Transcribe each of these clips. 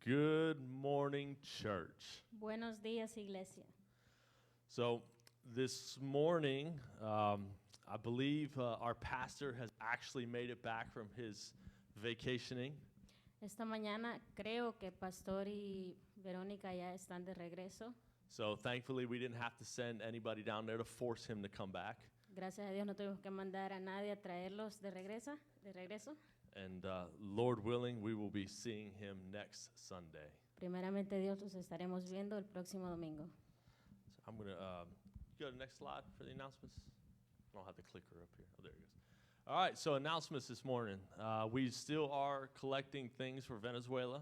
Good morning, church. Buenos días, iglesia. So, this morning, I believe our pastor has actually made it back from his vacationing. Esta mañana creo que Pastor y Verónica ya están de regreso. So, thankfully, we didn't have to send anybody down there to force him to come back. Gracias a Dios no tuvimos que mandar a nadie a traerlos de regreso. And Lord willing, we will be seeing him next Sunday. Primeramente Dios los estaremos viendo el próximo domingo. So I'm going to go to the next slide for the announcements. I don't have the clicker up here. Oh, there it goes. All right, so announcements this morning. We still are collecting things for Venezuela.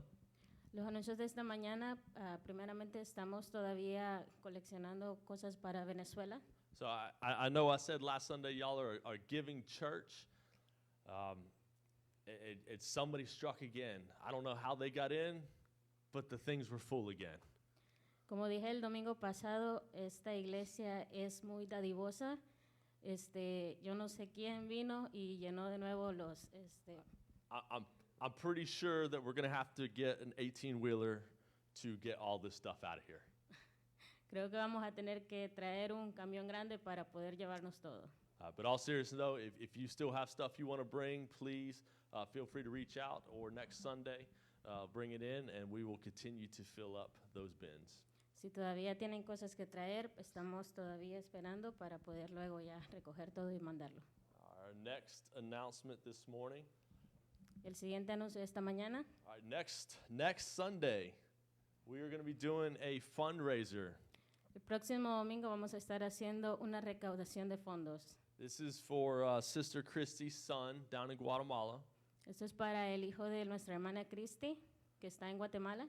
Los anuncios de esta mañana, primeramente estamos todavía coleccionando cosas para Venezuela. So I know I said last Sunday y'all are giving church. It's somebody struck again. I don't know how they got in, but the things were full again. Como dije el domingo pasado, esta iglesia es muy dadivosa. Yo no sé quién vino y llenó de nuevo los. I'm pretty sure that we're going to have to get an 18-wheeler to get all this stuff out of here. Creo que vamos a tener que traer un camión grande para poder llevarnos todo. But all seriousness though, if you still have stuff you want to bring, please feel free to reach out, or next Sunday, bring it in, and we will continue to fill up those bins. Si todavía tienen cosas que traer, estamos todavía esperando para poder luego ya recoger todo y mandarlo. Our next announcement this morning. El siguiente anuncio de esta mañana. All right, next Sunday, we are going to be doing a fundraiser. El próximo domingo vamos a estar haciendo una recaudación de fondos. This is for Sister Christy's son down in Guatemala. Esto es para el hijo de nuestra hermana Christy, que está en Guatemala.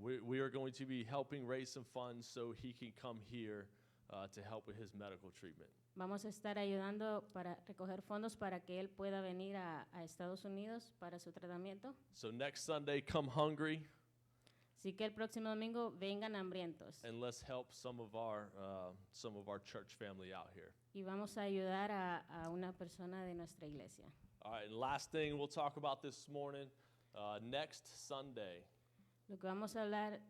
We are going to be helping raise some funds so he can come here to help with his medical treatment. Vamos a estar ayudando para recoger fondos para que él pueda venir a Estados Unidos para su tratamiento. So next Sunday, come hungry. Así que el próximo domingo vengan hambrientos. And let's help some of our church family out here. Y vamos a ayudar a una persona de nuestra iglesia. All right, and last thing we'll talk about this morning, next Sunday. Lo que vamos a hablar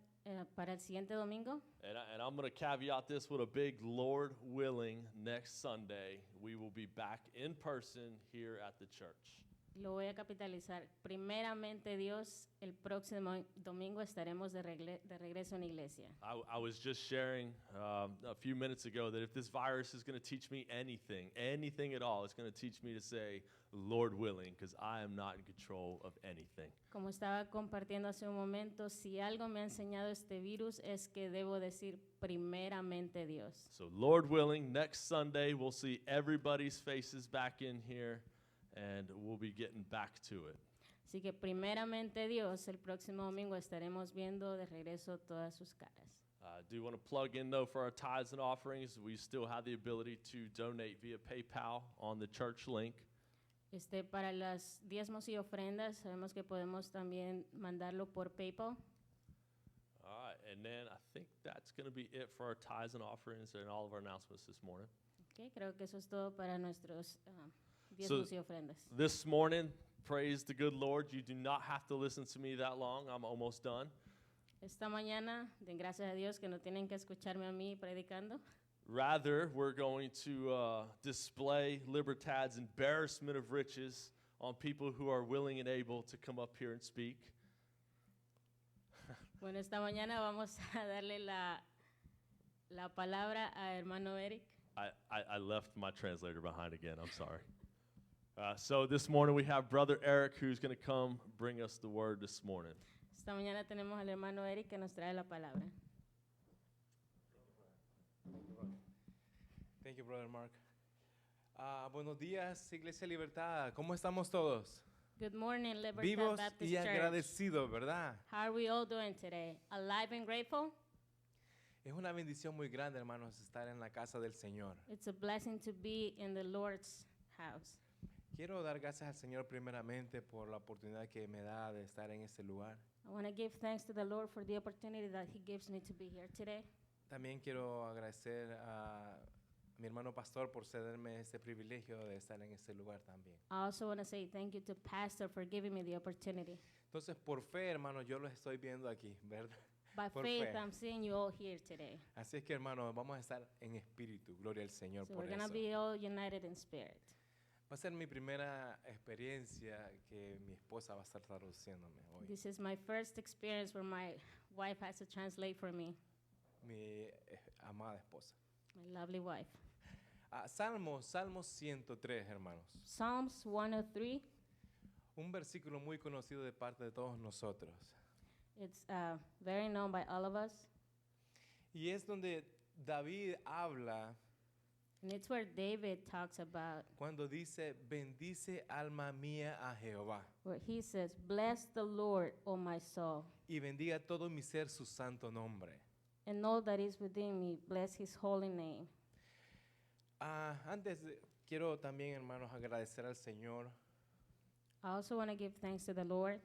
para el siguiente domingo. And I'm going to caveat this with a big Lord willing, next Sunday, we will be back in person here at the church. Lo voy a capitalizar. Primeramente Dios, el próximo domingo estaremos de regreso en la iglesia. I was just sharing a few minutes ago that if this virus is going to teach me anything at all, it's going to teach me to say, Lord willing, because I am not in control of anything. Como estaba compartiendo hace un momento, si algo me ha enseñado este virus es que debo decir primeramente Dios. So Lord willing, next Sunday we'll see everybody's faces back in here. And we'll be getting back to it. Así que primeramente Dios, el próximo domingo estaremos viendo de regreso todas sus caras. Do you want to plug in though for our tithes and offerings? We still have the ability to donate via PayPal on the church link. Para las diezmos y ofrendas, sabemos que podemos también mandarlo por PayPal. All right, and then I think that's going to be it for our tithes and offerings and all of our announcements this morning. Okay, creo que eso es todo para nuestros So diezmos y ofrendas. this morning, praise the good Lord, you do not have to listen to me that long. I'm almost done. Esta mañana, den gracias a Dios que no tienen que escucharme a mí predicando. Rather, we're going to display Libertad's embarrassment of riches on people who are willing and able to come up here and speak. Bueno, esta mañana vamos a darle la palabra a hermano Eric. I left my translator behind again. I'm sorry. So this morning we have Brother Eric who's going to come bring us the word this morning. Esta mañana tenemos al hermano Eric que nos trae la palabra. Thank you, Brother Mark. Buenos días, Iglesia Libertad. ¿Cómo estamos todos? Good morning, Libertad Vivos Baptist y Church. agradecidos, ¿verdad? How are we all doing today? Alive and grateful? Es una bendición muy grande, hermanos, estar en la casa del Señor. It's a blessing to be in the Lord's house. Quiero dar gracias al Señor primeramente por la oportunidad que me da de estar en este lugar. I want to give thanks to the Lord for the opportunity that He gives me to be here today. También quiero agradecer a mi hermano pastor por cederme este privilegio de estar en este lugar también. I also want to say thank you to Pastor for giving me the opportunity. Entonces, por fe, hermano, yo los estoy viendo aquí, ¿verdad? By Por faith, fe. I'm seeing you all here today. Así es que, hermano, vamos a estar en espíritu. Gloria al Señor So por we're going to eso. be all united in spirit. Va a ser mi primera experiencia que mi esposa va a estar traduciéndome hoy. This is my first experience where my wife has to translate for me, Mi amada esposa. my lovely wife. Salmo 103, hermanos. Psalms 103, Un versículo muy conocido de parte de todos nosotros. it's very known by all of us. Y es donde David habla And it's where David talks about, cuando dice, bendice alma mía a Jehová where he says, "Bless the Lord, O my soul, y bendiga todo mi ser su santo nombre. and all that is within me, bless his holy name." Quiero también, hermanos, agradecer al Señor I also want to give thanks to the Lord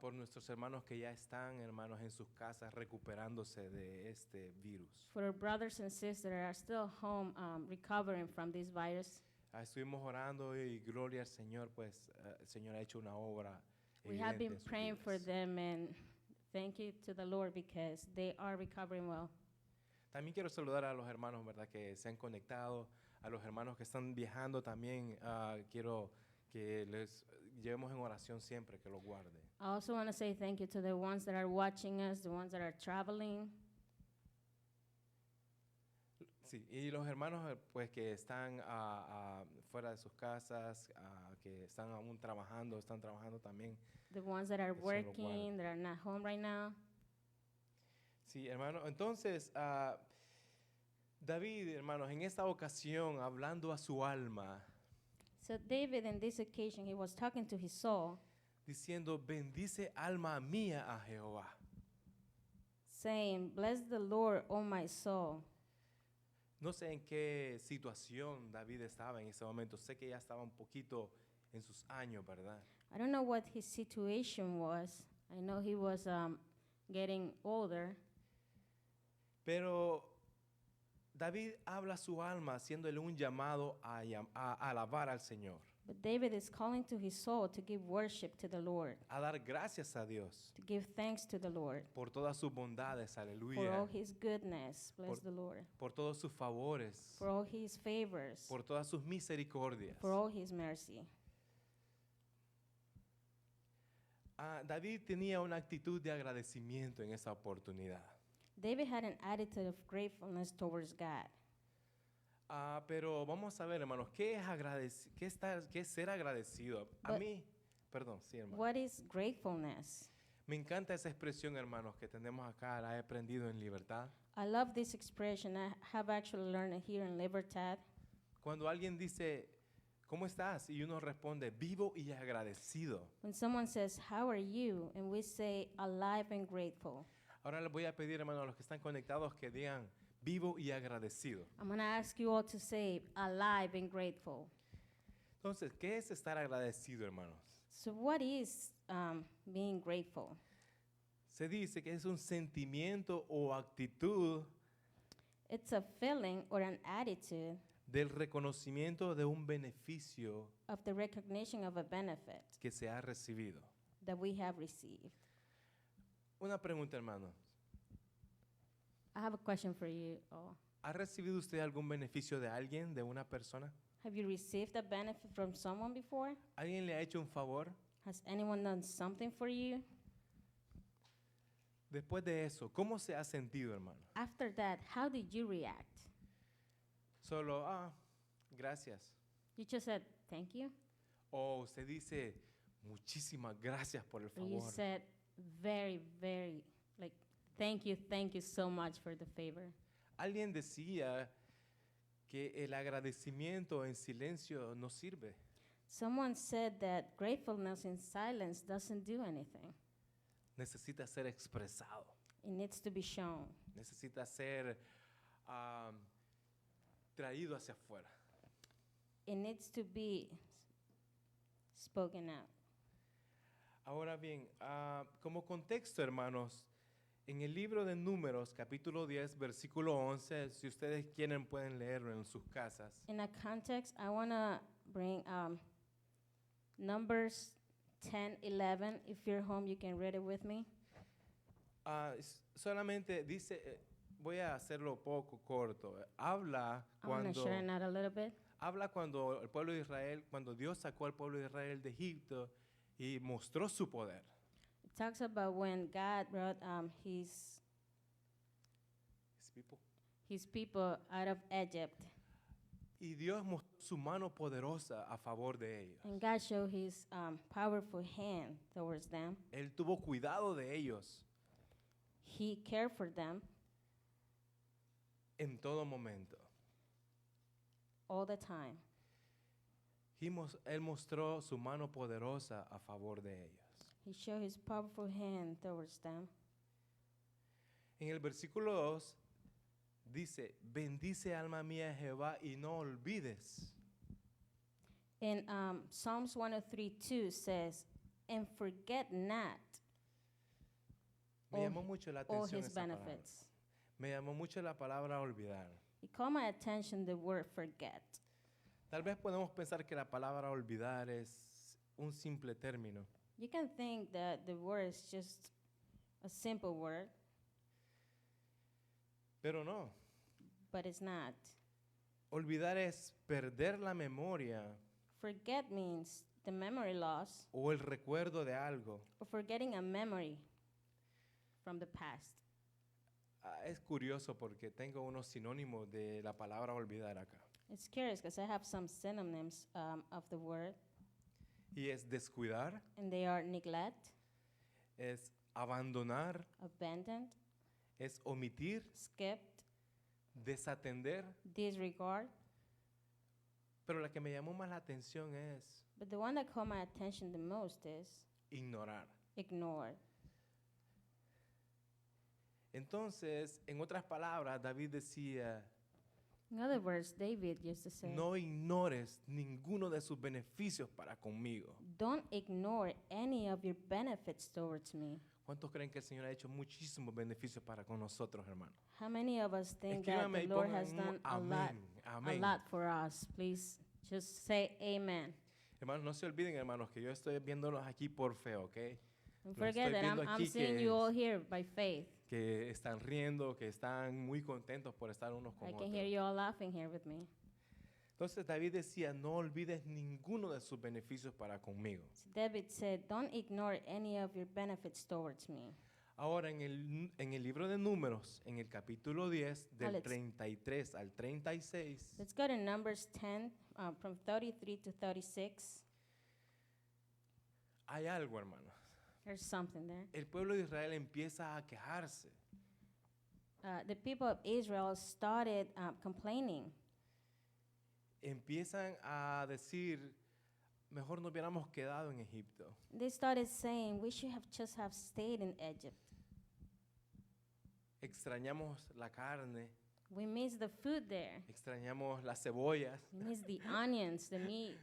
por nuestros hermanos que ya están, hermanos, en sus casas recuperándose de este virus. for our brothers and sisters that are still home recovering from this virus. Estuvimos orando y gloria al Señor, pues el Señor ha hecho una obra. We have evidente been en sus praying for vidas. them, and thank you to the Lord because they are recovering well. También quiero saludar a los hermanos, ¿verdad?, que se han conectado, a los hermanos que están viajando también. Quiero que les llevemos en oración siempre, que los guarde. I also want to say thank you to the ones that are watching us, the ones that are traveling, Sí, y los hermanos pues que están fuera de sus casas, que están aún trabajando, están trabajando también. the ones that are Que el Señor los working, that are not home right now. Sí, hermano. Entonces, David, hermanos, en esta ocasión, hablando a su alma, So David, in this occasion, he was talking to his soul, diciendo, bendice alma mía a Jehová. saying, "Bless the Lord, O my soul." No sé en qué situación David estaba en ese momento. Sé que ya estaba un poquito en sus años, ¿verdad? I don't know what his situation was. I know he was getting older, Pero David habla a su alma haciéndole un llamado a alabar al Señor, but David is calling to his soul to give worship to the Lord, a dar gracias a Dios to give thanks to the Lord por todas sus bondades, for all aleluya, his goodness. Bless Por- the Lord. por todos sus favores, For all his favors, por todas sus misericordias. for all his mercy. David tenía una actitud de agradecimiento en esa oportunidad. David had an attitude of gratefulness towards God. Pero vamos a ver, hermanos, ¿qué es ser agradecido? A But- mí, perdón, sí, hermano. What is gratefulness? Me encanta esa expresión, hermanos, que tenemos acá, la he aprendido en Libertad. I love this expression. I have actually learned it here in Libertad. Cuando alguien dice, ¿cómo estás? Y uno responde, vivo y agradecido. When someone says, "How are you?" and we say, "Alive and grateful." Ahora les voy a pedir, hermanos, a los que están conectados que digan, vivo y agradecido. I'm going to ask you all to say, "Alive and grateful." Entonces, ¿qué es estar agradecido, hermanos? So what is being grateful? Se dice que es un sentimiento o actitud It's a feeling or an attitude del reconocimiento de un beneficio of the recognition of a benefit que se ha recibido. that we have received. Una pregunta, hermano. I have a question for you all. ¿Ha recibido usted algún beneficio de alguien, de una persona? Have you received a benefit from someone before? ¿Alguien le ha hecho un favor? Has anyone done something for you? Después de eso, ¿cómo se ha sentido, hermano? After that, how did you react? Solo, gracias. You just said, "Thank you"? O usted dice, muchísimas gracias por el Or you favor. said, "Very, very, like, thank you so much for the favor"? Alguien decía que el agradecimiento en silencio no sirve. Someone said that gratefulness in silence doesn't do anything. Necesita ser expresado. It needs to be shown. Necesita ser traído hacia afuera. It needs to be spoken out. Ahora bien, como contexto, hermanos, En el libro de Números, capítulo 10, versículo 11, si ustedes quieren pueden leerlo en sus casas. In a context, I want to bring Numbers 10:11. If you're home, you can read it with me. Solamente dice, voy a hacerlo poco corto. Habla I want to cuando, shorten that a little bit. habla cuando el pueblo de Israel, cuando Dios sacó al pueblo de Israel de Egipto y mostró su poder. It talks about when God brought his people out of Egypt, Y Dios mostró su mano poderosa a favor de ellos. and God showed his powerful hand towards them. Él tuvo cuidado de ellos He cared for them en todo momento. all the time. Él mostró su mano poderosa a favor de ellos. He showed his powerful hand towards them. En el versículo 2 dice, bendice alma mía Jehová y no olvides. In Psalms 103:2 says, "And forget not Me all llamó mucho la all atención his esa palabra. benefits." Me llamó mucho la palabra olvidar. It caught my attention, the word forget. Tal vez podemos pensar que la palabra olvidar es un simple término, You can think that the word is just a simple word, pero no. but it's not. Olvidar es perder la memoria Forget means the memory loss o el recuerdo de algo. or forgetting a memory from the past. Es curioso porque tengo unos sinónimos de la palabra olvidar acá. It's curious because I have some synonyms of the word, Y es descuidar, and they are neglect, es abandonar, abandoned, es omitir, skipped, desatender. disregard. Pero la que me llamó más la atención es But the one that caught my attention the most is ignorar. ignored. Entonces, en otras palabras, David decía, In other words, David used to say, no ignores ninguno de sus beneficios para conmigo. don't ignore any of your benefits towards me. ¿Cuántos creen que el Señor ha hecho muchísimos beneficios para con nosotros, hermanos? How many of us think that Escríbame the y Lord pongan has un done a amén, amén. lot for us? Please just say amen. Hermanos, no se olviden, hermanos, que yo estoy viéndolos aquí por fe, ¿ok? Don't Lo forget estoy that viendo I'm aquí seeing que you all es- here by faith. Que están riendo, que están muy contentos por estar unos con I can otros. hear you all laughing here with me. Entonces David decía, no olvides ninguno de sus beneficios para conmigo. So David said, don't ignore any of your benefits towards me. Ahora, en el libro de Números, en el capítulo 10, del let's- 33 al 36, Let's go to Numbers 10, from 33 to 36. hay algo, hermanos. There's something there. El pueblo de Israel empieza a quejarse. The people of Israel started complaining. Empiezan a decir, mejor nos hubiéramos quedado en Egipto. They started saying, we should have just have stayed in Egypt. Extrañamos la carne, We miss the food there. extrañamos las cebollas. We miss the onions, the meat.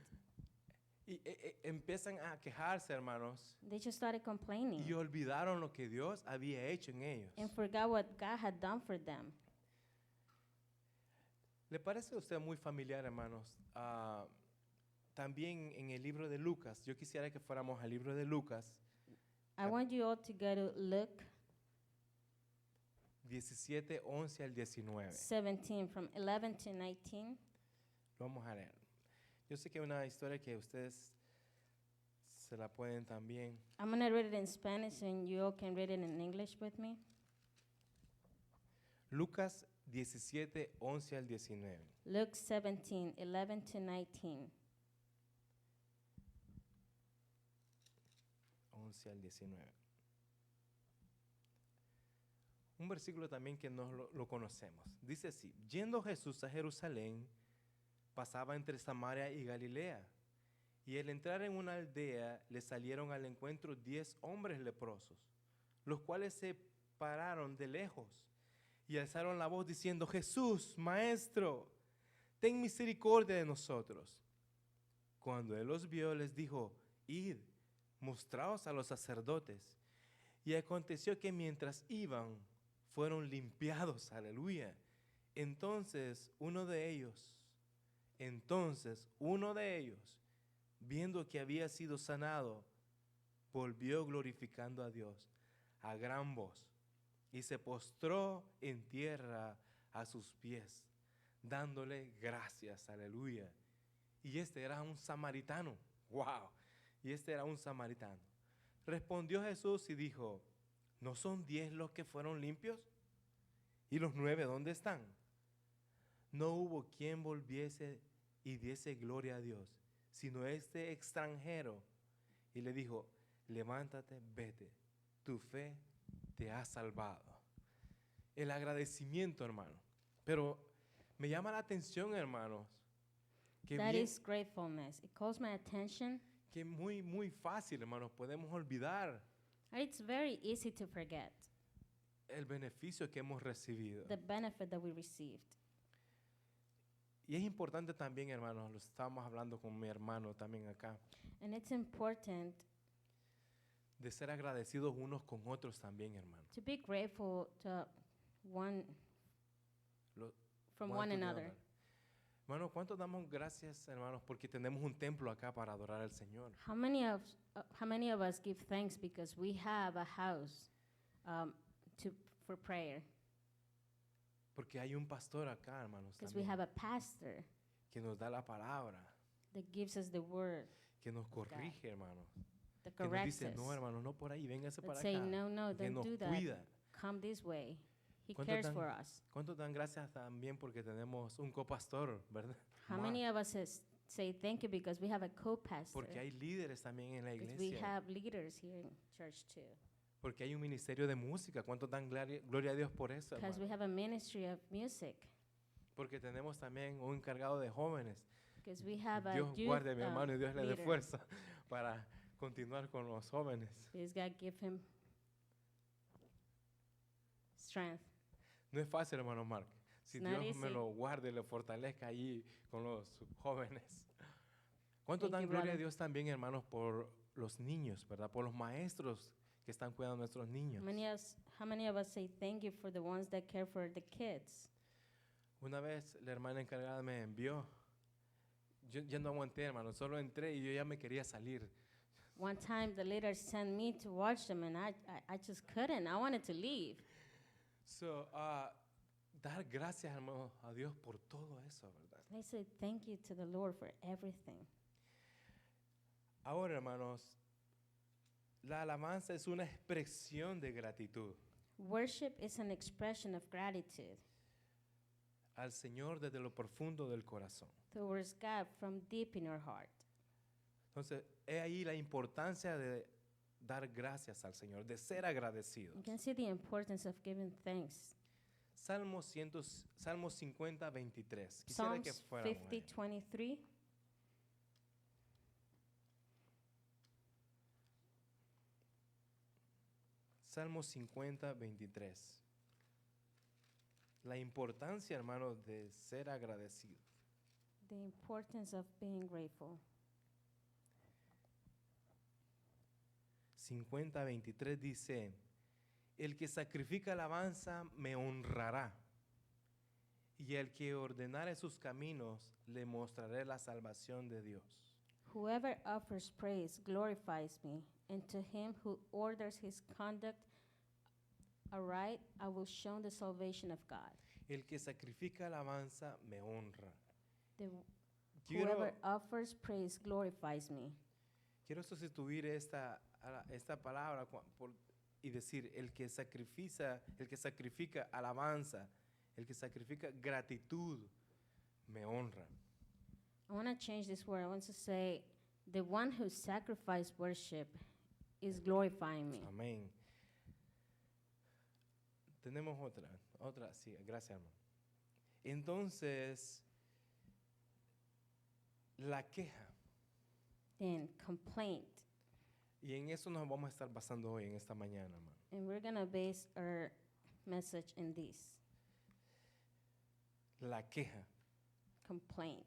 Y empiezan a quejarse, hermanos, They just started complaining y olvidaron lo que Dios había hecho en ellos. and forgot what God had done for them. ¿Le parece a usted muy familiar, hermanos? También en el libro de Lucas, yo quisiera que fuéramos al libro de Lucas, I want you all to go to Luke 17, 11 al 19. 17, from 11 to 19. Lo vamos a leer. Yo sé que es una historia que ustedes se la pueden también. I'm going to read it in Spanish and you all can read it in English with me. Lucas 17, 11 al 19. Luke 17, 11 to 19. 11 al 19. Un versículo también que no lo conocemos. Dice así, yendo Jesús a Jerusalén, pasaba entre Samaria y Galilea. Y al entrar en una aldea, le salieron al encuentro 10 hombres leprosos, los cuales se pararon de lejos y alzaron la voz diciendo, Jesús, Maestro, ten misericordia de nosotros. Cuando él los vio, les dijo, id, mostraos a los sacerdotes. Y aconteció que mientras iban, fueron limpiados, aleluya. Entonces uno de ellos, viendo que había sido sanado, volvió glorificando a Dios a gran voz y se postró en tierra a sus pies, dándole gracias, aleluya. Y este era un samaritano, wow, y este era un samaritano. Respondió Jesús y dijo, ¿no son 10 los que fueron limpios? ¿Y los 9 dónde están? No hubo quien volviese y diese gloria a Dios, sino este extranjero. Y le dijo, levántate, vete, tu fe te ha salvado. El agradecimiento, hermano. Pero me llama la atención, hermanos, que That bien- is gratefulness. It calls my attention. que muy fácil, hermanos, podemos olvidar It's very easy to forget el beneficio que hemos recibido. the benefit that we received. Y es importante también, hermanos, lo estábamos hablando con mi hermano también acá, And it's important de ser agradecidos unos con otros también, hermano. to be grateful to one Lo- from one one to the another. other. Hermano, ¿cuánto damos gracias, hermanos, porque tenemos un templo acá para adorar al Señor? How many of us give thanks because we have a house for prayer? Porque hay un pastor acá, hermanos, Because we también, have a pastor que nos da la palabra, that gives us the word, que nos corrige, hermanos, that que nos corrects dice, us. no, hermano, no por ahí, véngase That para say, acá, no, que don't nos do that. cuida. Come this way. He ¿Cuánto cares dan- for us. ¿Cuánto dan gracias también porque tenemos un copastor, verdad? How Más, many of us say thank you because we have a co-pastor? porque hay líderes también en la Because we iglesia, have leaders here in church too. porque hay un ministerio de música. ¿Cuánto dan gloria a Dios por eso, Because we hermano? have a ministry of music. Porque tenemos también un encargado de jóvenes. Because we have a Dios youth guarde a mi hermano y Dios le dé leader. fuerza para continuar con los jóvenes. Please God give him strength. No es fácil, hermano Mark. Si It's not Dios me easy. lo guarde y le fortalezca allí con los jóvenes. ¿Cuánto Thank dan you, gloria a brother. Dios también, hermanos, por los niños, verdad? Por los maestros que están cuidando a nuestros niños. How many of us say thank you for the ones that care for the kids? Una vez la hermana encargada me envió. Yo ya no aguanté, hermano. Solo entré y yo ya me quería salir. One time the leader sent me to watch them and I just couldn't. I wanted to leave. So, dar gracias, hermano, a Dios por todo eso, ¿verdad? I said thank you to the Lord for everything. Ahora, hermanos, la alabanza es una expresión de gratitud Worship is an expression of gratitude al Señor desde lo profundo del corazón. towards God from deep in your heart. Entonces, es ahí la importancia de dar gracias al Señor, de ser agradecidos. You can see the importance of giving thanks. Salmo 50, 23. Quisiera que Psalms fuéramos 50, ahí. 23. Salmo 50, 23. La importancia, hermano, de ser agradecido. The importance of being grateful. 50, 23 dice, el que sacrifica alabanza me honrará, y el que ordenare sus caminos le mostraré la salvación de Dios. Whoever offers praise glorifies me, and to him who orders his conduct aright, I will show the salvation of God. El que sacrifica alabanza me honra. The, Quiero, whoever offers praise glorifies me. quiero sustituir esta palabra y decir, el que sacrifica alabanza, el que sacrifica gratitud, me honra. I want to change this word. I want to say, the one who sacrificed worship is glorifying me. Amén. Tenemos otra, sí, gracias, hermano. Entonces, la queja, Then complaint. y en eso nos vamos a estar basando hoy, en esta mañana, hermano. And we're going to base our message in this La queja. complaint.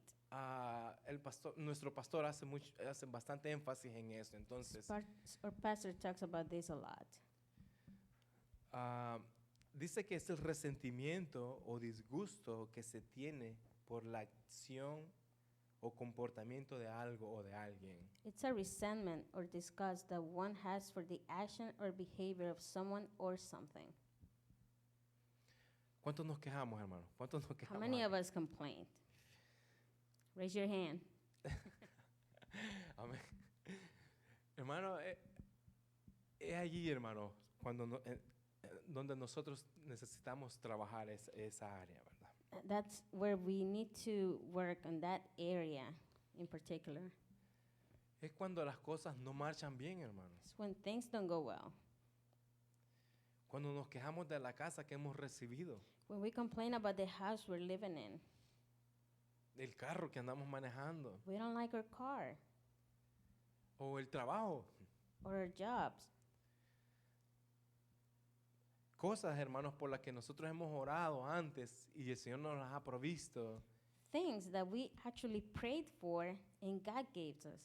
Nuestro pastor hace bastante énfasis en eso, entonces, Our pastor talks about this a lot. dice que es el resentimiento o disgusto que se tiene por la acción o comportamiento de algo o de alguien. It's a resentment or disgust that one has for the action or behavior of someone or something. ¿Cuántos nos quejamos, hermano? ¿Cuántos nos How quejamos? many of aquí? us complain? Raise your hand. Amén. Hermano, es allí, hermano, cuando donde nosotros necesitamos trabajar esa área, ¿verdad? That's where we need to work on that area in particular. Es cuando las cosas no marchan bien, hermano. It's when things don't go well. Cuando nos quejamos de la casa que hemos recibido, When we complain about the house we're living in. el carro que andamos manejando, We don't like our car o el trabajo. or our jobs. Cosas, hermanos, por las que nosotros hemos orado antes y el Señor nos las ha provisto Things that we actually prayed for and God gave us.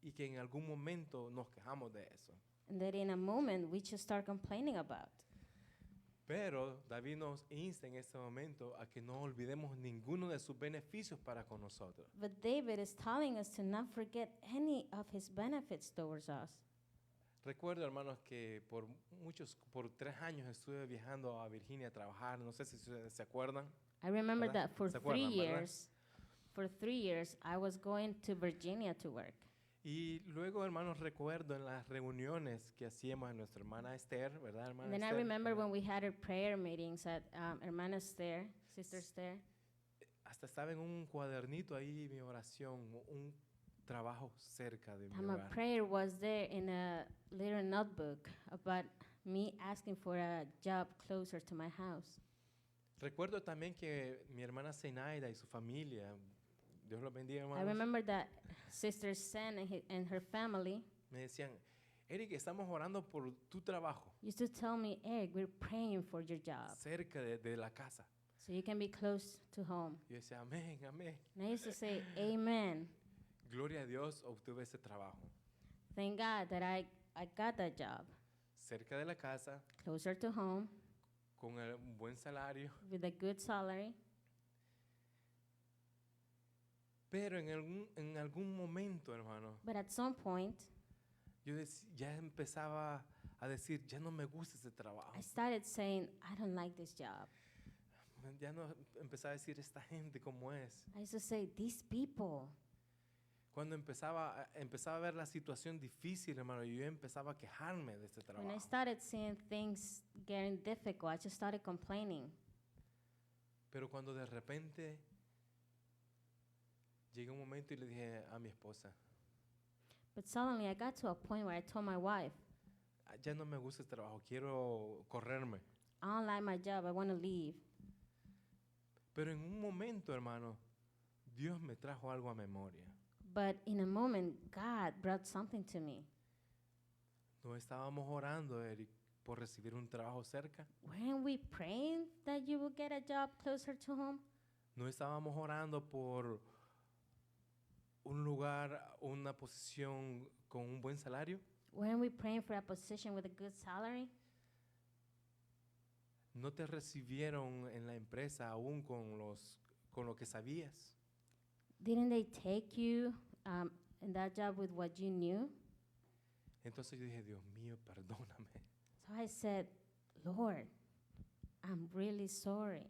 y que en algún momento nos quejamos de eso. And that in a moment we just start complaining about. Pero David nos insta en este momento a que no olvidemos ninguno de sus beneficios para con nosotros. But David is telling us to not forget any of his benefits towards us. Recuerdo, hermanos, que por 3 años estuve viajando a Virginia a trabajar. No sé si ustedes se acuerdan. I remember ¿Verdad? that for ¿Se 3 acuerdan, verdad? years, I was going to Virginia to work. Y luego, hermanos, recuerdo en las reuniones que hacíamos en nuestra hermana Esther, ¿verdad, hermana And then I Esther? remember ¿Verdad? when we had our prayer meetings at Hermana Esther, Sister Esther. Hasta estaba en un cuadernito ahí mi oración, un trabajo cerca de mi And my hogar. prayer was there in a little notebook about me asking for a job closer to my house. Recuerdo también que mi hermana Zenaida y su familia, Dios los bendiga, I hermanos, remember that Sister Sen and her family me decían, Eric, estamos orando por tu trabajo used to tell me, Eric, we're praying for your job cerca de la casa. so you can be close to home. Yo decía, amén, amén. And I used to say, Amen. Gloria a Dios, obtuve ese trabajo. Thank God that I got that job Cerca de la casa, closer to home con un buen salario. with a good salary. Pero en algún momento, hermano, But at some point, yo ya empezaba a decir, ya no me gusta ese trabajo. I started saying, I don't like this job. Ya no empezaba a decir, esta gente cómo es. I used to say, these people. Cuando empezaba a ver la situación difícil, hermano, yo empezaba a quejarme de este When I trabajo. started seeing things getting difficult, I just started complaining. Pero cuando de repente llegué un momento y le dije a mi esposa, But suddenly I got to a point where I told my wife, "Ah, ya no me gusta este trabajo, quiero correrme. I don't like my job, I want to leave. Pero en un momento, hermano, Dios me trajo algo a memoria. But in a moment, God brought something to me. No estábamos orando, Eric, por recibir un trabajo cerca. Weren't we praying that you would get a job closer to home? No estábamos orando por un lugar, una posición con un buen salario. Weren't we praying for a position with a good salary? No te recibieron en la empresa aún con lo que sabías. Didn't they take you in that job with what you knew? Entonces yo dije, Dios mío, perdóname. So I said, Lord, I'm really sorry.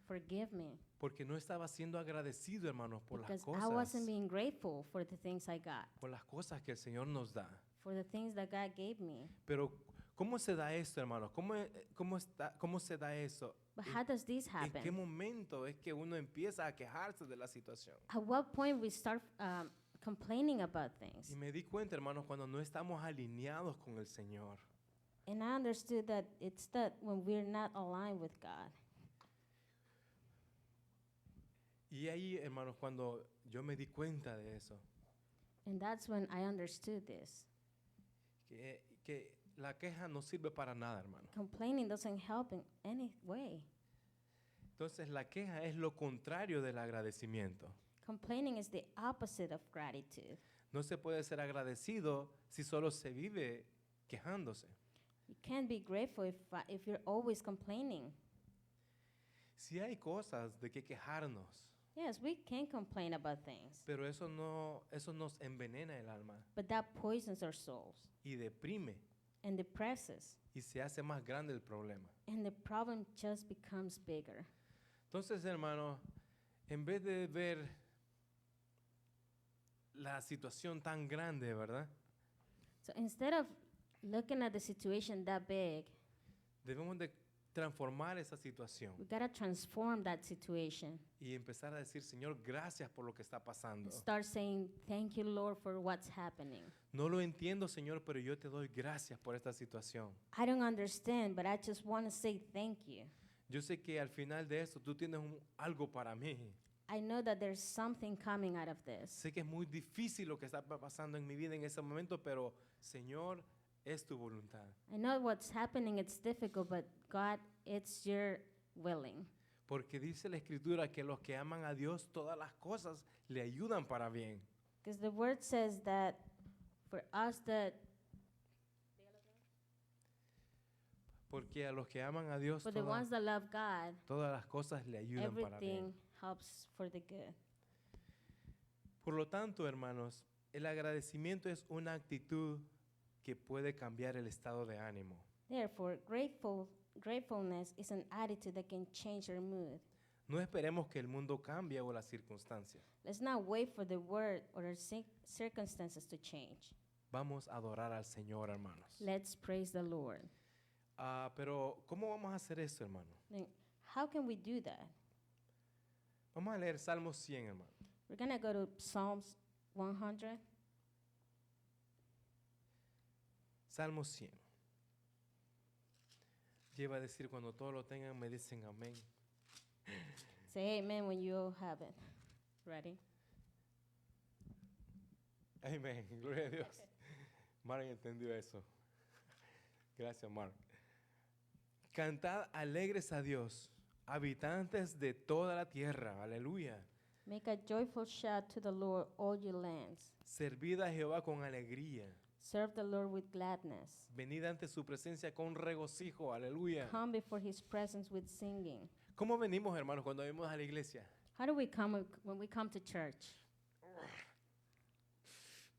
Forgive me. Porque no estaba siendo agradecido, hermanos, por las Because I wasn't cosas, being grateful for the things I got, por las cosas que el Señor nos da. for the things that God gave me. Pero, ¿cómo se da esto, hermanos? ¿Cómo se da eso? But how does this ¿En qué happen? momento es que uno empieza a quejarse de la situación? At what point we start complaining about things? Y me di cuenta, hermanos, cuando no estamos alineados con el Señor. And I understood that it's that when we're not aligned with God. Y ahí, hermanos, cuando yo me di cuenta de eso, And that's when I understood this. que la queja no sirve para nada, hermano. Complaining doesn't help in any way. Entonces, la queja es lo contrario del agradecimiento. Complaining is the opposite of gratitude. No se puede ser agradecido si solo se vive quejándose. You can't be grateful if you're always complaining. Si hay cosas de que quejarnos, Yes, we can complain about things, pero eso nos envenena el alma but that poisons our souls y deprime and depresses, y se hace más grande el problema. and the problem just becomes bigger. Entonces, hermano, en vez de ver la situación tan grande, ¿verdad? So instead of looking at the situation that big, Debemos de transformar esa situación we gotta transform that situation y empezar a decir, Señor, gracias por lo que está pasando. and start saying, "Thank you, Lord, for what's happening. No lo entiendo, Señor, pero yo te doy gracias por esta situación. I don't understand, but I just want to say thank you. Yo sé que al final de esto tú tienes algo para mí. I know that there's something coming out of this. Sé que es muy difícil lo que está pasando en mi vida en ese momento, pero Señor, es tu voluntad. I know what's happening, it's difficult, but God, it's your willing. Porque dice la Escritura que los que aman a Dios, todas las cosas le ayudan para bien. Because the word says that for us that Porque a los que aman a Dios, for the ones that love God, todas las cosas le ayudan para bien. everything helps for the good. Por lo tanto, hermanos, el agradecimiento es una actitud que puede cambiar el estado de ánimo. Therefore, gratefulness is an attitude that can change your mood. No esperemos que el mundo cambie o las circunstancias. Let's not wait for the word or the circumstances to change. Vamos a adorar al Señor, hermanos. Let's praise the Lord. Pero, ¿cómo vamos a hacer eso, hermano? Then how can we do that? Vamos a leer Salmos 100, hermano. We're going to go to Psalms 100. Salmos 100. Lleva a decir, cuando todos lo tengan, me dicen amén. Say amen when you have it. Ready? Amén, gloria a Dios. Mark entendió eso. Gracias, Mark. Cantad alegres a Dios, habitantes de toda la tierra. Aleluya. Make a joyful shout to the Lord, all you lands. Servid a Jehová con alegría. Serve the Lord with gladness. Venid ante su presencia con regocijo. Aleluya. Come before his presence with singing. ¿Cómo venimos, hermanos, cuando venimos a la iglesia? How do we come when we come to church?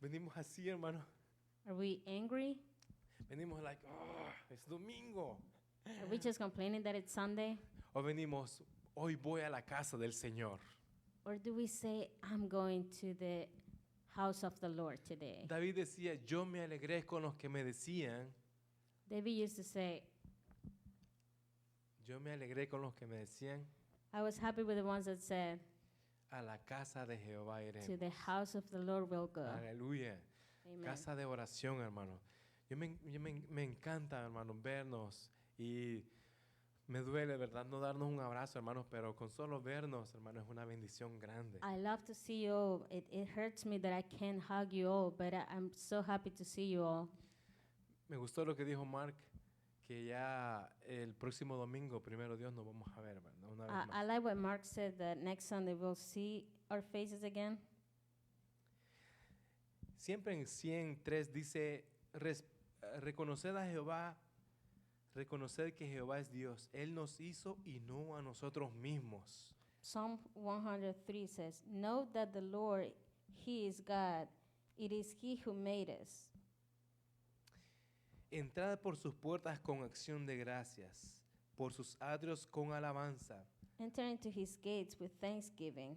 Venimos así, hermano. Are we angry? Venimos like, es domingo. Are we just complaining that it's Sunday? O venimos, hoy voy a la casa del Señor. Or do we say, I'm going to the house of the Lord today? David decía, yo me alegré con los que me decían, David used to say, yo me alegré con los que me decían, I was happy with the ones that said, a la casa de Jehová to iremos. the house of the Lord will go. Aleluya. Amen. Casa de oración, hermano. Me encanta, hermano, vernos y me duele, ¿verdad? No darnos un abrazo, hermanos, pero con solo vernos, hermano, es una bendición grande. I love to see you all. It hurts me that I can't hug you all, but I'm so happy to see you all. Me gustó lo que dijo Mark, que ya el próximo domingo, primero Dios, nos vamos a ver, ¿verdad? Una vez I más. like what Mark said, that next Sunday we'll see our faces again. Siempre en 103 dice, reconoced a Jehová, reconoced que Jehová es Dios. Él nos hizo y no a nosotros mismos. Psalm 103 says, know that the Lord, He is God. It is He who made us. Entrad por sus puertas con acción de gracias, por sus atrios con alabanza. Enter into His gates with thanksgiving,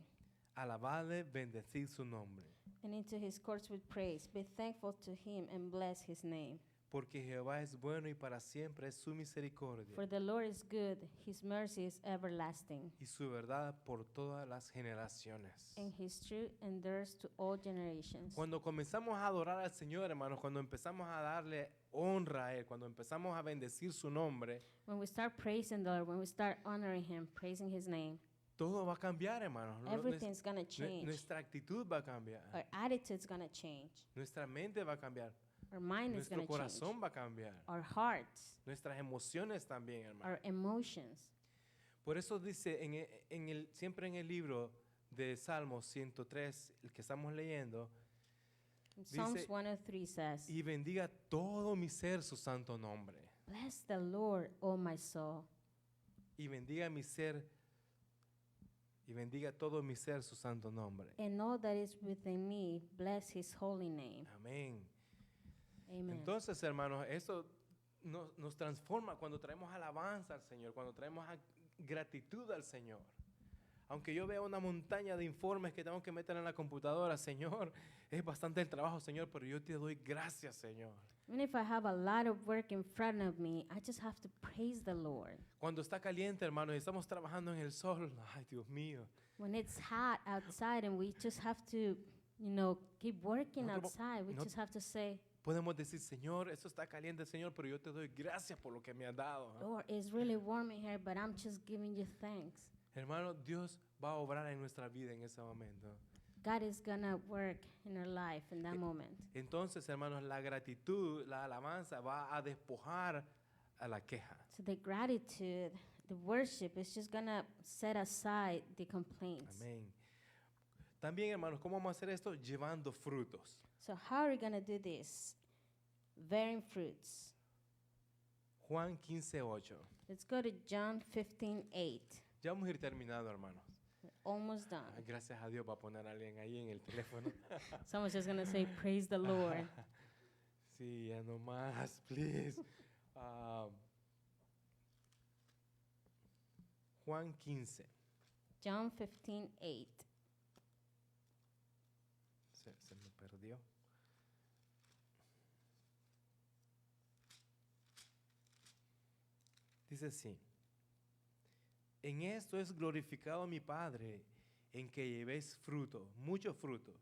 Alabadle, bendecid su nombre. and into His courts with praise. Be thankful to Him and bless His name. Porque Jehová es bueno y para siempre es su misericordia For the Lord is good, His mercy is everlasting, y su verdad por todas las generaciones. and His truth endures to all generations. Cuando comenzamos a adorar al Señor, hermanos, cuando empezamos a darle honra a Él, cuando empezamos a bendecir su nombre, When we start praising the Lord, when we start honoring Him, praising His name, todo va a cambiar, hermanos. everything's going to change. Nuestra actitud va a cambiar. Our attitude's going to change. Nuestra mente va a cambiar. Our mind is Nuestro going to change. corazón va a cambiar. Our hearts, Nuestras emociones también, hermano. our emotions. Por eso dice siempre en el libro de Salmos 103, el que estamos leyendo, Psalms Dice, 103 says, y bendiga todo mi ser su santo nombre. Bless the Lord, oh my soul, y bendiga mi ser, y bendiga todo mi ser su santo nombre. and all that is within me, bless his holy name. Amén. Amen. Entonces, hermanos, eso nos transforma cuando traemos alabanza al Señor, cuando traemos gratitud al Señor. Aunque yo vea una montaña de informes que tengo que meter en la computadora, Señor, es bastante el trabajo, Señor, pero yo te doy gracias, Señor. Even if I have a lot of work in front of me, I just have to praise the Lord. Cuando está caliente, hermano, y estamos trabajando en el sol, ay, Dios mío. When it's hot outside and we just have to, keep working Nosotros outside, we no- just have to say, Podemos decir, Señor, eso está caliente, Señor, pero yo te doy gracias por lo que me has dado. Lord, it's really warm in here, but I'm just giving you thanks. Hermano, Dios va a obrar en nuestra vida en ese momento. God is gonna work in our life in that Eh, moment. Entonces, hermanos, la gratitud, la alabanza va a despojar a la queja. So the gratitude, the worship is just gonna set aside the complaints. Amén. También, hermanos, ¿cómo vamos a hacer esto? Llevando frutos. So how are we gonna do this? Bearing fruits. Juan 15:8. Let's go to John 15:8. Ya vamos a ir terminando, hermanos. We're almost Ay, done. gracias a Dios va a poner a alguien ahí en el teléfono. Someone's just gonna say, praise the Lord. Sí, ya no más, please. Juan 15. John 15:8. Se me perdió. Dice así. En esto es glorificado mi Padre, en que llevéis fruto, mucho fruto,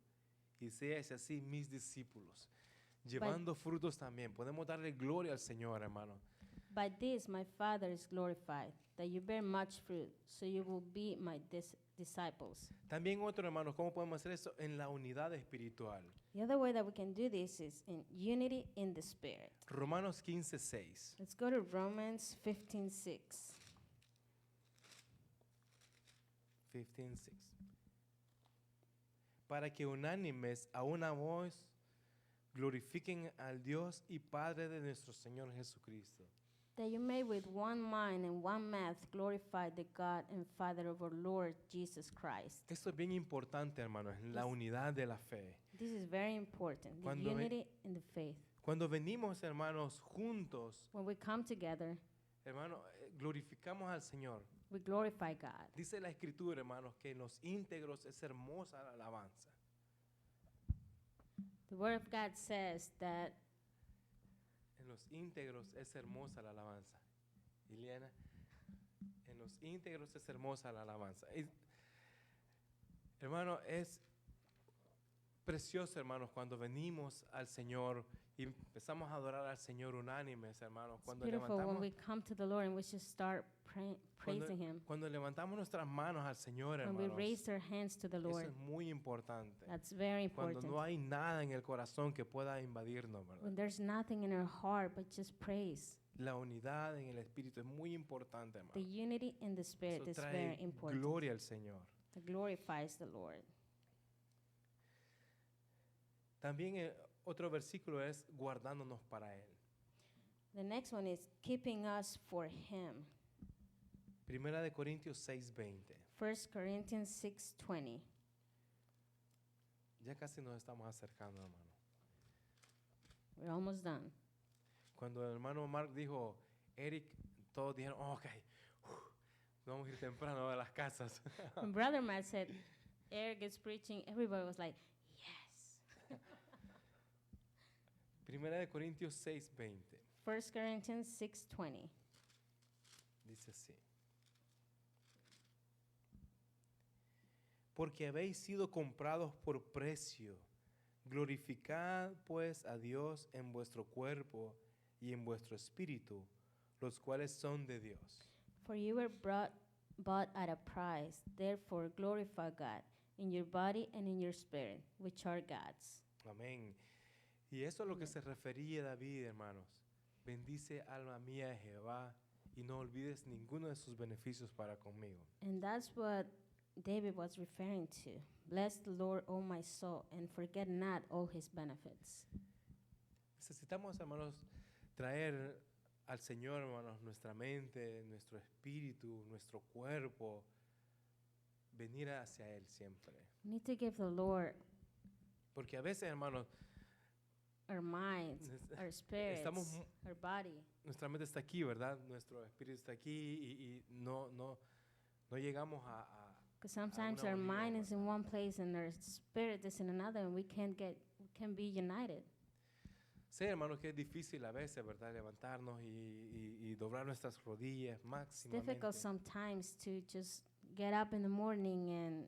y seáis así mis discípulos. Llevando frutos también. Podemos darle gloria al Señor, hermano. By this my Father is glorified, that you bear much fruit, so you will be my disciples. También otro, hermano, ¿cómo podemos hacer eso? En la unidad espiritual. The other way that we can do this is in unity in the Spirit. Romanos 15:6. Let's go to Romans 15:6. 15:6. Para que unánimes a una voz glorifiquen al Dios y Padre de nuestro Señor Jesucristo. That you may with one mind and one mouth glorify the God and Father of our Lord Jesus Christ. Esto es bien importante, hermanos, en la Yes. unidad de la fe. This is very important, the Cuando ve- unity in the faith. Cuando venimos, hermanos, juntos, When we come together, hermanos, glorificamos al Señor. we glorify God. Dice la Escritura, hermanos, que en los íntegros es hermosa la alabanza. The Word of God says that En los íntegros es hermosa la alabanza. Iliana, en los íntegros es hermosa la alabanza. Hermano, es precioso, hermanos, cuando venimos al Señor y empezamos a adorar al Señor unánimes, hermanos. it's Cuando beautiful when levantamos, we come to the Lord and we just start praising Him. cuando levantamos nuestras manos al Señor, When we hermanos, raise our hands to the eso Lord, es muy importante. that's very Cuando important. no hay nada en el corazón que pueda invadirnos, ¿verdad? When there's nothing in our heart but just praise. La unidad en el Espíritu es muy importante, hermano. The unity in the Spirit Eso is trae very important. gloria al Señor. It glorifies the Lord. También otro versículo es guardándonos para Él. The next one is keeping us for Him. Primera de Corintios 6:20. 1 Corinthians 6:20. Ya casi nos estamos acercando, hermano. We're almost done. Cuando el hermano Mark dijo, Eric, todos dijeron, "Oh, ok, vamos a ir temprano a las casas." When Brother Matt said, Eric is preaching, everybody was like, yes. Primera de Corintios 6:20. 1 Corinthians 6:20. Dice así. Porque habéis sido comprados por precio. Glorificad pues a Dios en vuestro cuerpo y en vuestro espíritu, los cuales son de Dios. For you were bought at a price, therefore glorify God in your body and in your spirit, which are God's. Amén. Y eso es lo que se refería David, hermanos. Bendice alma mía Jehová y no olvides ninguno de sus beneficios para conmigo. And that's what David was referring to. Bless the Lord, O my soul, and forget not all his benefits. Necesitamos, hermanos, traer al Señor, hermanos, nuestra mente, nuestro espíritu, nuestro cuerpo, venir hacia Él siempre. We need to give the Lord Porque a veces, hermanos, our minds, Es- our spirits, estamos our body. nuestra mente está aquí, ¿verdad? Nuestro espíritu está aquí y no llegamos a Because sometimes una our unión, mind is ¿verdad? in one place and our spirit is in another, and we can be united. Sé, hermanos, que es difícil a veces, ¿verdad? Levantarnos y doblar nuestras rodillas It's máximamente. difficult sometimes to just get up in the morning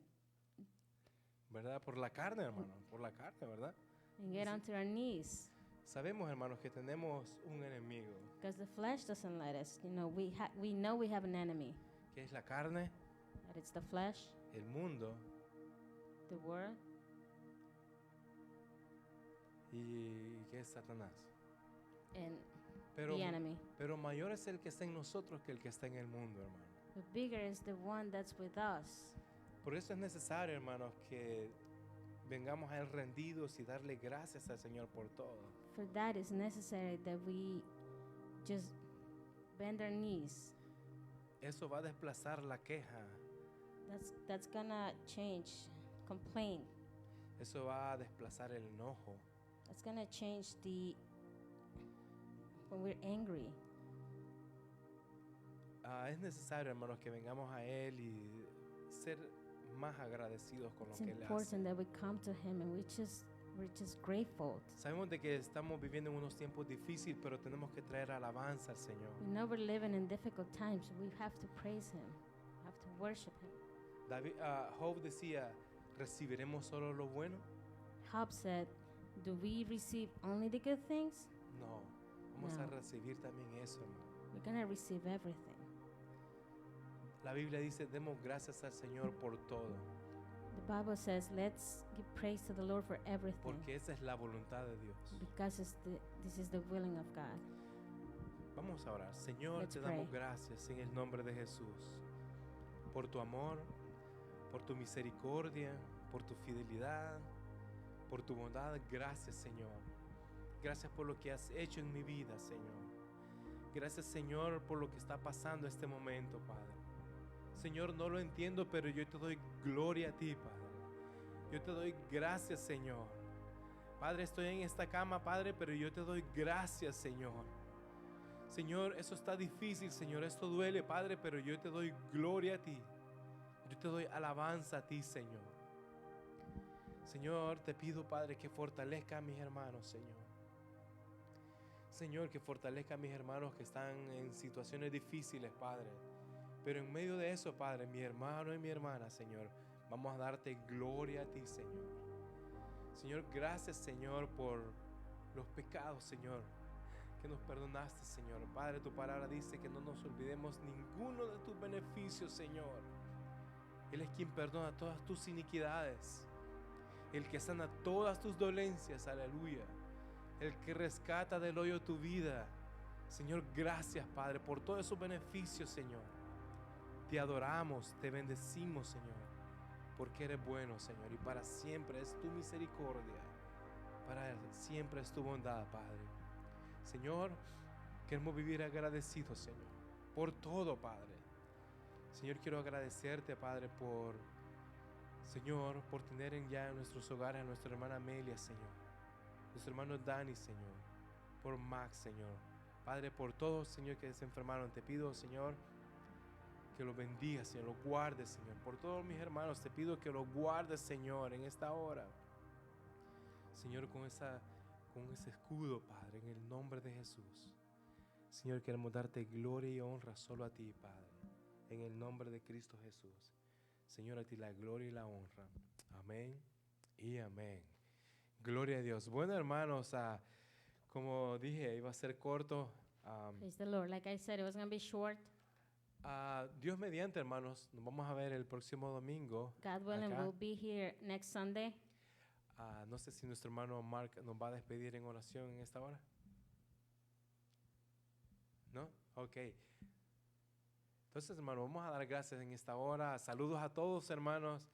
¿Verdad? Por la carne, hermano, por la carne, ¿verdad? and get Sí. onto our knees. Sabemos, hermanos, que tenemos un enemigo, Because the flesh doesn't let us. You know, we know we have an enemy. que es la carne, That it's the flesh, el mundo the world, y que es Satanás. and Pero, the enemy. pero mayor es el que está en nosotros que el que está en el mundo, hermano. The bigger is the one that's with us. Por eso es necesario, hermanos, que vengamos a Él rendidos y darle gracias al Señor por todo. For that is necessary that we just bend our knees. Eso va a desplazar la queja. That's gonna change complaint. Eso va a desplazar el enojo. That's gonna change when we're angry. Es necesario, hermanos, que vengamos a Él y ser más agradecidos con lo It's que Él hace. important that we come to Him and we're just grateful. Sabemos de que estamos viviendo en unos tiempos difíciles, pero tenemos que traer alabanza al Señor. We know we're living in difficult times. We have to praise Him. We have to worship Him. Job decía, ¿recibiremos solo lo bueno? Job said, "Do we receive only the good things? No, vamos a No. recibir también eso, hermano. We're gonna receive everything." La Biblia dice, demos gracias al Señor por todo, The Bible says, "Let's give praise to the Lord for everything." porque esa es la voluntad de Dios. Because this is the willing of God. Vamos a orar. Señor, Let's te damos pray. gracias en el nombre de Jesús por tu amor, por tu misericordia, por tu fidelidad, por tu bondad. Gracias, Señor. Gracias por lo que has hecho en mi vida, Señor. Gracias, Señor, por lo que está pasando este momento, Padre. Señor, no lo entiendo, pero yo te doy gloria a ti, Padre. Yo te doy gracias, Señor. Padre, estoy en esta cama, Padre, pero yo te doy gracias, Señor. Señor, eso está difícil, Señor, esto duele, Padre, pero yo te doy gloria a ti. Yo te doy alabanza a ti, Señor. Señor, te pido, Padre, que fortalezca a mis hermanos, Señor. Señor, que fortalezca a mis hermanos que están en situaciones difíciles, Padre. Pero en medio de eso, Padre, mi hermano y mi hermana, Señor, vamos a darte gloria a ti, Señor. Señor, gracias, Señor, por los pecados, Señor, que nos perdonaste, Señor. Padre, tu palabra dice que no nos olvidemos ninguno de tus beneficios, Señor. Él es quien perdona todas tus iniquidades, el que sana todas tus dolencias, aleluya. El que rescata del hoyo tu vida. Señor, gracias, Padre, por todos esos beneficios, Señor. Te adoramos, te bendecimos, Señor, porque eres bueno, Señor, y para siempre es tu misericordia, para siempre es tu bondad, Padre. Señor, queremos vivir agradecidos, Señor, por todo, Padre. Señor, quiero agradecerte, Padre, Señor, por tener ya en nuestros hogares a nuestra hermana Amelia, Señor, nuestro hermano Dani, Señor, por Max, Señor. Padre, por todos, Señor, que se enfermaron, te pido, Señor, que los bendiga, Señor, los guardes, Señor. Por todos mis hermanos, te pido que los guardes, Señor, en esta hora. Señor, con ese escudo, Padre, en el nombre de Jesús. Señor, queremos darte gloria y honra solo a ti, Padre, en el nombre de Cristo Jesús. Señor, a ti la gloria y la honra. Amén y amén. Gloria a Dios. Bueno, hermanos, como dije, iba a ser corto. Praise the Lord. Like I said, it was going to be short. Dios mediante, hermanos, nos vamos a ver el próximo domingo. God willing, acá. we'll be here next Sunday. No sé si nuestro hermano Mark nos va a despedir en oración en esta hora. ¿No? Ok. Entonces, hermanos, vamos a dar gracias en esta hora. Saludos a todos, hermanos.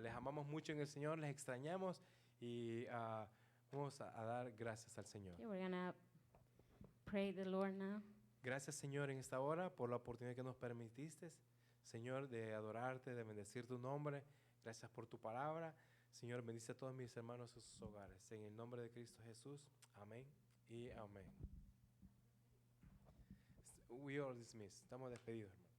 Les amamos mucho en el Señor, les extrañamos y vamos a dar gracias al Señor. Okay, we're going to pray the Lord now. Gracias, Señor, en esta hora por la oportunidad que nos permitiste, Señor, de adorarte, de bendecir tu nombre. Gracias por tu palabra. Señor, bendice a todos mis hermanos en sus hogares. En el nombre de Cristo Jesús. Amén y amén. We are dismissed. Estamos despedidos, hermano.